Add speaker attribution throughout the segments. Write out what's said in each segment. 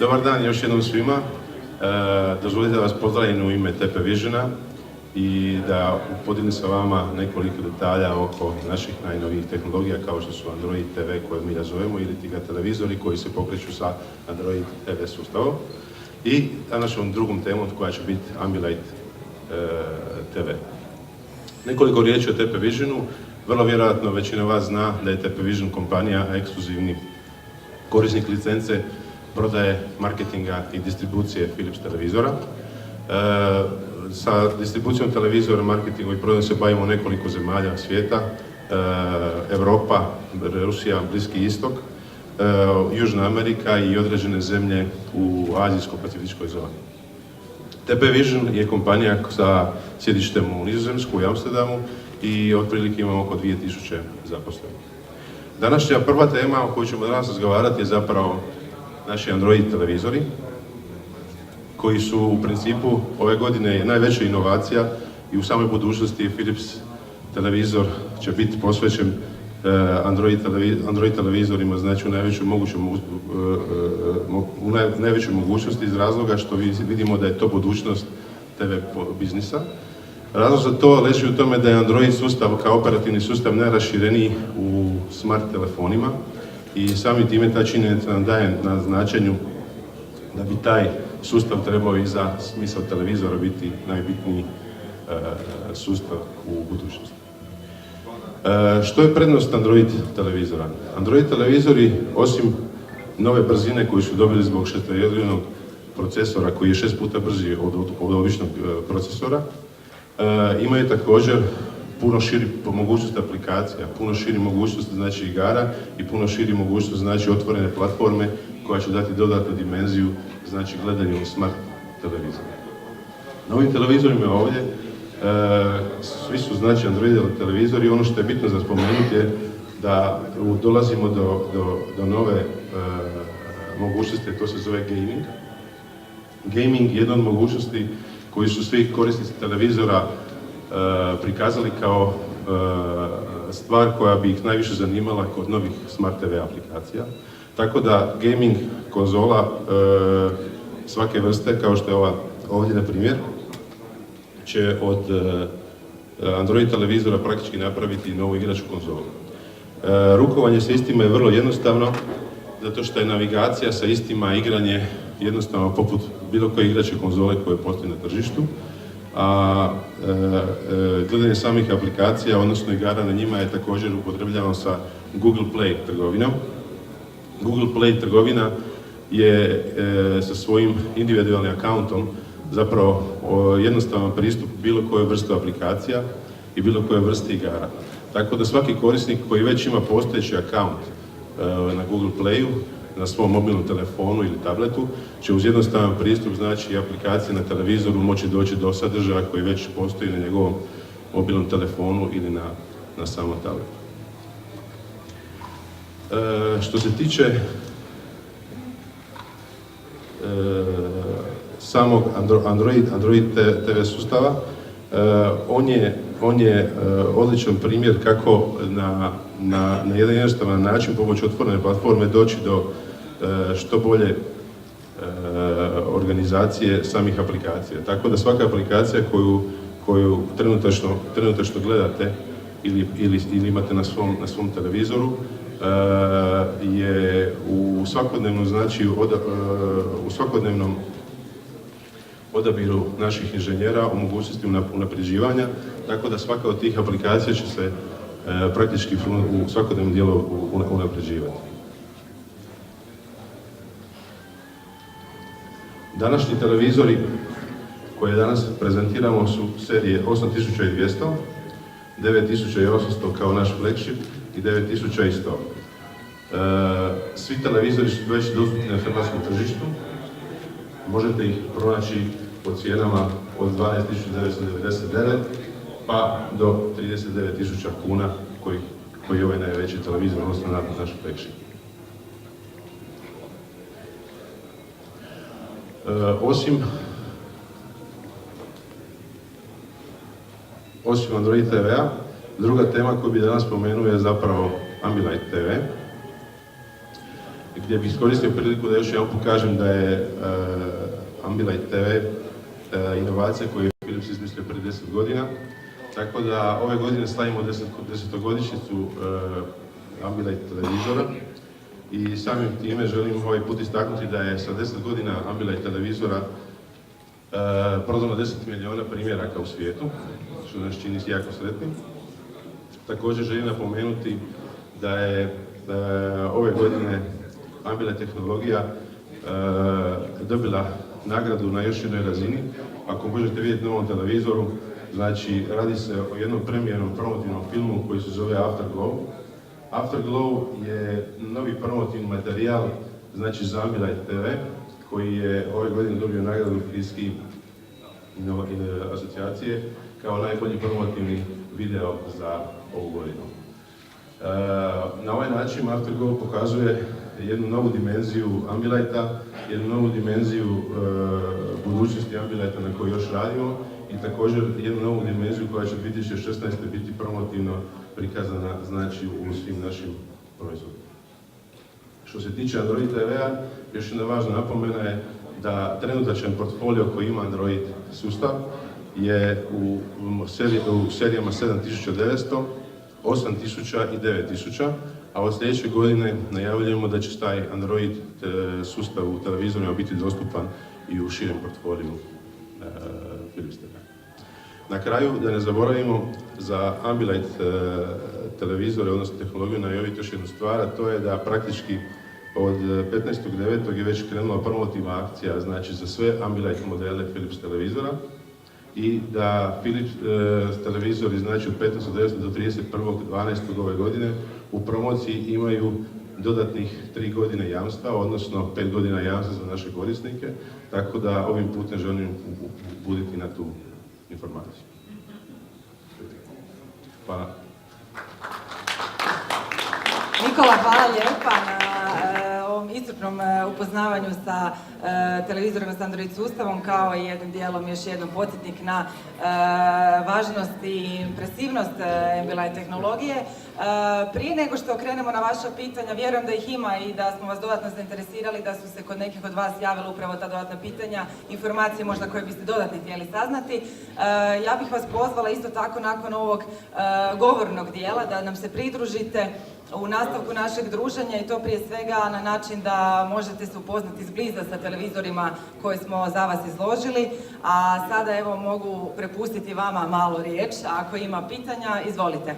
Speaker 1: Dobar dan još jednom svima. Dozvolite da vas pozdravim u ime TP Visiona i da podijelim sa vama nekoliko detalja oko naših najnovijih tehnologija kao što su Android TV koje mi nazovemo ili ti ga televizori koji se pokreću sa Android TV sustavom i današnjom drugom temom koja će biti Ambilight TV. Nekoliko riječi o TP Visionu. Vrlo vjerojatno većina vas zna da je TP Vision kompanija ekskluzivni korisnik licence prodaje, marketinga i distribucije Philips televizora. Sa distribucijom televizora, marketingom i prodajom se bavimo nekoliko zemalja svijeta, Europa, Rusija, Bliski istok, Južna Amerika i određene zemlje u azijsko-pacifičkoj zoni. TP Vision je kompanija sa sjedištem u Nizozemsku, u Amsterdamu i otprilike imamo oko 2000 zaposlenih. Današnja prva tema o kojoj ćemo danas razgovarati je zapravo naši Android televizori, koji su u principu ove godine najveća inovacija i u samoj budućnosti Philips televizor će biti posvećen Android televizorima, znači u najvećoj mogućnosti iz razloga što vidimo da je to budućnost TV biznisa. Razlog za to leži u tome da je Android sustav kao operativni sustav najrašireniji u smart telefonima i samim time ta činjenica nam daje na značenju da bi taj sustav trebao i za smisao televizora biti najbitniji sustav u budućnosti. Što je prednost Android televizora? Android televizori, osim nove brzine koju su dobili zbog šestojedinog procesora koji je 6 puta brži od običnog procesora, imaju također puno širi mogućnost aplikacija, puno širi mogućnost znači igara i puno širi mogućnost znači otvorene platforme koja će dati dodatnu dimenziju znači gledanju smart televizora. Na ovim televizorima ovdje svi su znači Android televizori. Ono što je bitno za spomenuti je da dolazimo do nove mogućnosti, to se zove gaming. Gaming je jedna od mogućnosti koji su svi korisnici televizora prikazali kao stvar koja bi ih najviše zanimala kod novih Smart TV aplikacija. Tako da gaming konzola svake vrste, kao što je ova ovdje na primjer, će od Android televizora praktički napraviti novu igračku konzolu. Rukovanje sa istima je vrlo jednostavno, zato što je navigacija sa istima igranje jednostavno poput bilo koje igrače konzole koje postoji na tržištu, a gledanje samih aplikacija, odnosno igara na njima je također upotrebljavano sa Google Play trgovinom. Google Play trgovina je sa svojim individualnim akauntom zapravo jednostavan pristup bilo kojoj vrsti aplikacija i bilo kojoj vrsti igara. Tako da svaki korisnik koji već ima postojeći akaunt na Google Playu, na svom mobilnom telefonu ili tabletu, će uz jednostavan pristup, znači aplikacije na televizoru, moći doći do sadržaja koji već postoji na njegovom mobilnom telefonu ili na samom tabletu. Što se tiče samog Android TV sustava, on je odličan primjer kako na jedan jednostavan način pomoću otvorene platforme doći do što bolje organizacije samih aplikacija. Tako da svaka aplikacija koju trenutačno gledate ili imate na svom televizoru je u svakodnevnom, znači u svakodnevnom odabiru naših inženjera u mogućnosti unapređivanja, tako da svaka od tih aplikacija će se praktički u svakodnevnom dijelu unapređivati. Današnji televizori koje danas prezentiramo su serije 8200, 9800 kao naš flagship i 9100. Svi televizori su već dostupni na hrvatskom tržištu. Možete ih pronaći po cijenama od 12.999 pa do 39.000 kuna koji je ovaj najveći televizor, odnosno naš flagship. Osim Android TV-a, druga tema koju bi danas spomenuo je zapravo Ambilight TV. gdje bih iskoristio priliku da još jednom pokažem da je Ambilight TV inovacija koju je Philips izmislio prije 10 godina. Tako da ove godine slavimo 10-godišnjicu Ambilight televizora i samim time želim ovaj put istaknuti da je sa 10 godina Ambilight televizora prodano 10 milijuna primjeraka u svijetu, što nas čini jako sretnim. Također želim napomenuti da je ove godine Ambilight tehnologija dobila nagradu na još jednoj razini. Ako možete vidjeti na ovom televizoru, znači radi se o jednom premijernom promotivnom filmu koji se zove Afterglow. Afterglow je novi promotivni materijal, znači za Ambilight TV, koji je ove godine dobio nagradu Filmske asocijacije kao najbolji promotivni video za ovu godinu. Na ovaj način Afterglow pokazuje jednu novu dimenziju Ambilighta, jednu novu dimenziju budućnosti Ambilighta na kojoj još radimo i također jednu novu dimenziju koja će 2016. biti promotivno prikazana, znači, u svim našim proizvodima. Što se tiče Android TV-a, još jedna važna napomena je da trenutačan portfolio koji ima Android sustav je u serijama 7900, 8000 i 9000, a od sljedeće godine najavljujemo da će taj Android sustav u televizorima biti dostupan i u širem portfoliju Philips TV. Na kraju, da ne zaboravimo, za Ambilight televizore, odnosno tehnologiju, najaviti još jednu stvar, a to je da praktički od 15.9. je već krenula promotivna akcija, znači za sve Ambilight modele Philips televizora i da Philips televizori, znači od 15.9. do 31.12. ove godine u promociji imaju dodatnih 3 godine jamstva, odnosno 5 godina jamstva za naše korisnike, tako da ovim putem želim buditi na tu informaciju. Hvala.
Speaker 2: Nikola, hvala lijepa na ovom iscrpnom upoznavanju sa televizorima s Android sustavom, kao i jednim dijelom još jednom podsjetnik na važnost i impresivnost Ambilight tehnologije. Prije nego što krenemo na vaša pitanja, vjerujem da ih ima i da smo vas dodatno zainteresirali, da su se kod nekih od vas javila upravo ta dodatna pitanja, informacije možda koje biste dodatno htjeli saznati. Ja bih vas pozvala isto tako nakon ovog govornog dijela da nam se pridružite u nastavku našeg druženja i to prije svega na način da možete se upoznati zbliza sa televizorima koje smo za vas izložili. A sada evo mogu prepustiti vama malo riječ, ako ima pitanja, izvolite.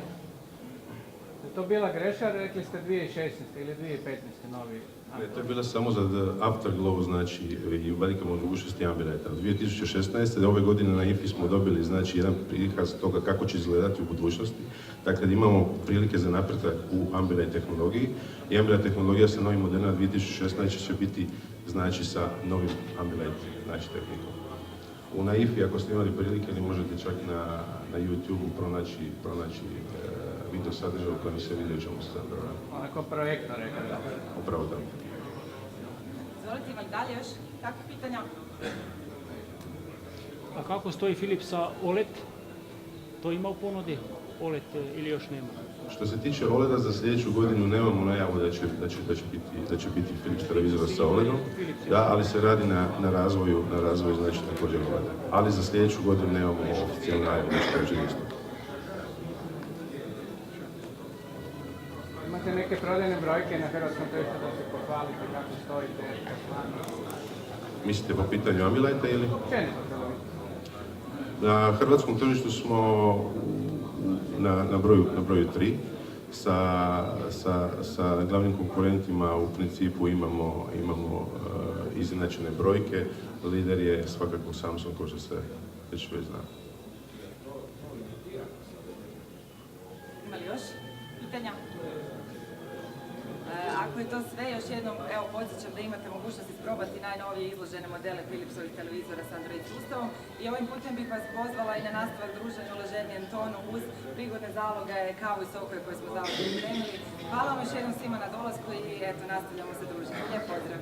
Speaker 3: Je to bila greška, rekli ste 2016. ili 2015. novi?
Speaker 1: Ne, to je bila samo za Afterglow, znači i velika mogućnost Ambilighta. Od 2016. ove godine na IFI smo dobili, znači, jedan prikaz toga kako će izgledati u budućnosti. Dakle, imamo prilike za napredak u Ambilight tehnologiji i Ambilight tehnologija sa novim modelima 2016. će biti, znači, sa novim Ambilight, znači, tehnikom. Na IFI, ako ste imali prilike, ili možete čak na YouTube-u pronaći video sadržaj u kojem se vidi o čemu se zapravo radi.
Speaker 3: Onako projektno rekao, da.
Speaker 1: Upravo tako.
Speaker 2: Izvolite, ima li dalje još takvih pitanja?
Speaker 4: A kako stoji Philipsa OLED? To ima u ponudi? OLED ili još nema?
Speaker 1: Što se tiče OLED-a, za sljedeću godinu nemamo najavu da će biti Philips televizora sa OLED-om, da, ali se radi na razvoju, znači, također OLED-a. Ali za sljedeću godinu nemamo oficijalnu najavu da će također isto.
Speaker 3: Imate neke prodajne brojke na hrvatskom tržištu da se pohvalite kako stojite?
Speaker 1: Mislite po pitanju Ambilighta ili?
Speaker 3: Općenito televizor.
Speaker 1: Na hrvatskom tržištu smo na broju 3. Sa glavnim konkurentima u principu imamo izjednačene brojke. Lider je svakako Samsung, ko što se već zna.
Speaker 2: Ima li još pitanja? Ako je to sve, još jednom evo podsjećam da imate mogućnost isprobati najnovije izložene modele Philipsovih televizora s Android sustavom i ovim putem bih vas pozvala i na nastavak druženja u leženijem tonu uz prigodne zaloge, kavu i sokove koje smo za vas pripremili. Hvala vam još jednom svima na dolasku i eto, nastavljamo se druženje. Lijep pozdrav!